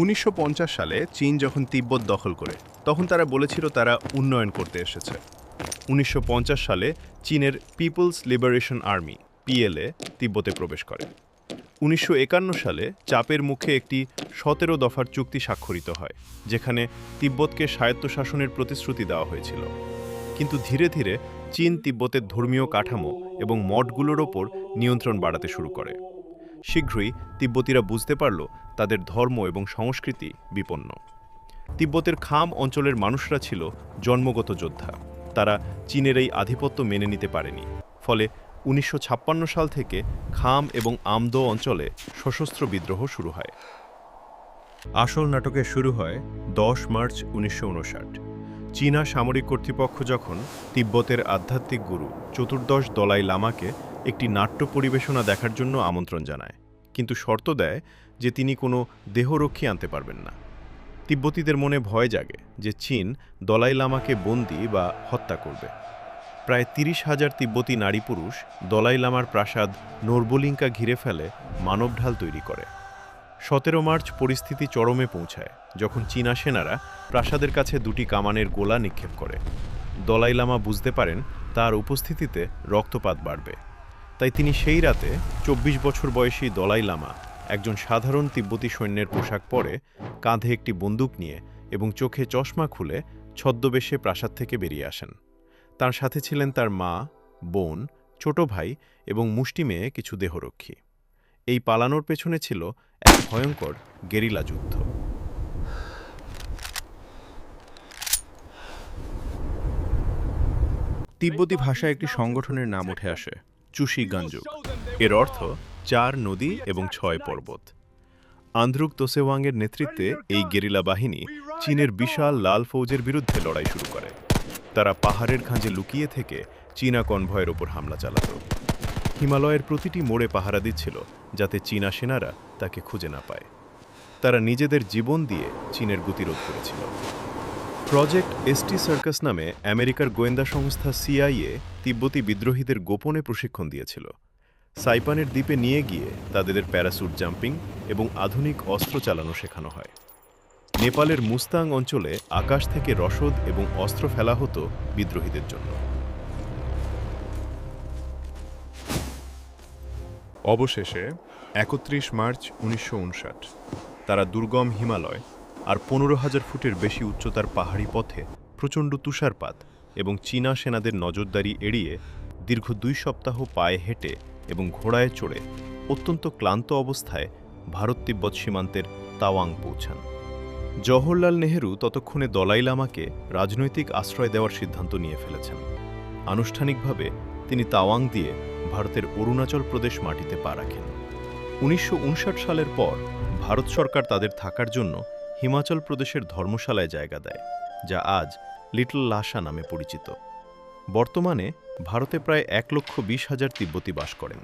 ১৯৫০ সালে চীন যখন তিব্বত দখল করে তখন তারা বলেছিল তারা উন্নয়ন করতে এসেছে। ১৯৫০ সালে চীনের পিপলস লিবারেশন আর্মি পিএলএ তিব্বতে প্রবেশ করে। ১৯৫১ সালে চাপের মুখে একটি ১৭ দফার চুক্তি স্বাক্ষরিত হয়, যেখানে তিব্বতকে স্বায়ত্তশাসনের প্রতিশ্রুতি দেওয়া হয়েছিল। কিন্তু ধীরে ধীরে চীন তিব্বতের ধর্মীয় কাঠামো এবং মঠগুলোর ওপর নিয়ন্ত্রণ বাড়াতে শুরু করে। শীঘ্রই তিব্বতীরা বুঝতে পারল তাদের ধর্ম এবং সংস্কৃতি বিপন্ন। তিব্বতের খাম অঞ্চলের মানুষরা ছিল জন্মগত যোদ্ধা। তারা চীনের এই আধিপত্য মেনে নিতে পারেনি। ফলে ১৯৫৬ সাল থেকে খাম এবং আমদো অঞ্চলে সশস্ত্র বিদ্রোহ শুরু হয়। আসল নাটকের শুরু হয় ১০ মার্চ ১৯৫৯। চীনা সামরিক কর্তৃপক্ষ যখন তিব্বতের আধ্যাত্মিক গুরু চতুর্দশ দলাই লামাকে একটি নাট্য পরিবেশনা দেখার জন্য আমন্ত্রণ জানায়, কিন্তু শর্ত দেয় যে তিনি কোনো দেহরক্ষী আনতে পারবেন না। তিব্বতীদের মনে ভয় জাগে যে চীন দলাই লামাকে বন্দী বা হত্যা করবে। প্রায় ৩০,০০০ তিব্বতী নারী পুরুষ দলাই লামার প্রাসাদ নোরবোলিঙ্কা ঘিরে ফেলে মানবঢাল তৈরি করে। ১৭ মার্চ পরিস্থিতি চরমে পৌঁছায় যখন চীনা সেনারা প্রাসাদের কাছে দুটি কামানের গোলা নিক্ষেপ করে। দলাই লামা বুঝতে পারেন তার উপস্থিতিতে রক্তপাত বাড়বে, তাই তিনি সেই রাতে ২৪ বছর বয়সী দলাই লামা একজন সাধারণ তিব্বতী সৈন্যের পোশাক পরে, কাঁধে একটি বন্দুক নিয়ে এবং চোখে চশমা খুলে ছদ্মবেশে প্রাসাদ থেকে বেরিয়ে আসেন। তার সাথে ছিলেন তার মা, বোন, ছোট ভাই এবং মুষ্টি মেয়ে কিছু দেহরক্ষী। এই পালানোর পেছনে ছিল এক ভয়ঙ্কর গেরিলা যুদ্ধ। তিব্বতী ভাষায় একটি সংগঠনের নাম উঠে আসে, চুশি গাঞ্জুক। এর অর্থ ৪ নদী এবং ৬ পর্বত। আন্দ্রুক তোসেওয়াংয়ের নেতৃত্বে এই গেরিলা বাহিনী চীনের বিশাল লাল ফৌজের বিরুদ্ধে লড়াই শুরু করে। তারা পাহাড়ের খাঁজে লুকিয়ে থেকে চীনা কনভয়ের ওপর হামলা চালাত। হিমালয়ের প্রতিটি মোড়ে পাহারা দিচ্ছিল যাতে চীনা সেনারা তাকে খুঁজে না পায়। তারা নিজেদের জীবন দিয়ে চীনের গতিরোধ করেছিল। প্রজেক্ট এসটি সার্কাস নামে আমেরিকার গোয়েন্দা সংস্থা সিআইএ তিব্বতী বিদ্রোহীদের গোপনে প্রশিক্ষণ দিয়েছিল। সাইপানের দ্বীপে নিয়ে গিয়ে তাদের প্যারাসুট জাম্পিং এবং আধুনিক অস্ত্র চালানো শেখানো হয়। নেপালের মুস্তাং অঞ্চলে আকাশ থেকে রসদ এবং অস্ত্র ফেলা হতো বিদ্রোহীদের জন্য। অবশেষে ৩১ মার্চ ১৯৫৯ তারা দুর্গম হিমালয় আর ১৫,০০০ ফুটের বেশি উচ্চতার পাহাড়ি পথে প্রচণ্ড তুষারপাত এবং চীনা সেনাদের নজরদারি এড়িয়ে দীর্ঘ ২ সপ্তাহ পায়ে হেঁটে এবং ঘোড়ায় চড়ে অত্যন্ত ক্লান্ত অবস্থায় ভারত তিব্বত সীমান্তের তাওয়াং পৌঁছান। জওহরলাল নেহেরু ততক্ষণে দলাই লামাকে রাজনৈতিক আশ্রয় দেওয়ার সিদ্ধান্ত নিয়ে ফেলেছেন। আনুষ্ঠানিকভাবে তিনি তাওয়াং দিয়ে ভারতের অরুণাচল প্রদেশ মাটিতে পা রাখেন। ১৯৫৯ সালের পর ভারত সরকার তাদের থাকার জন্য হিমাচল প্রদেশের ধর্মশালায় জায়গা দেয়, যা আজ লিটল লাসা নামে পরিচিত। বর্তমানে ভারতে প্রায় ১,২০,০০০ তিব্বতী বাস করেন।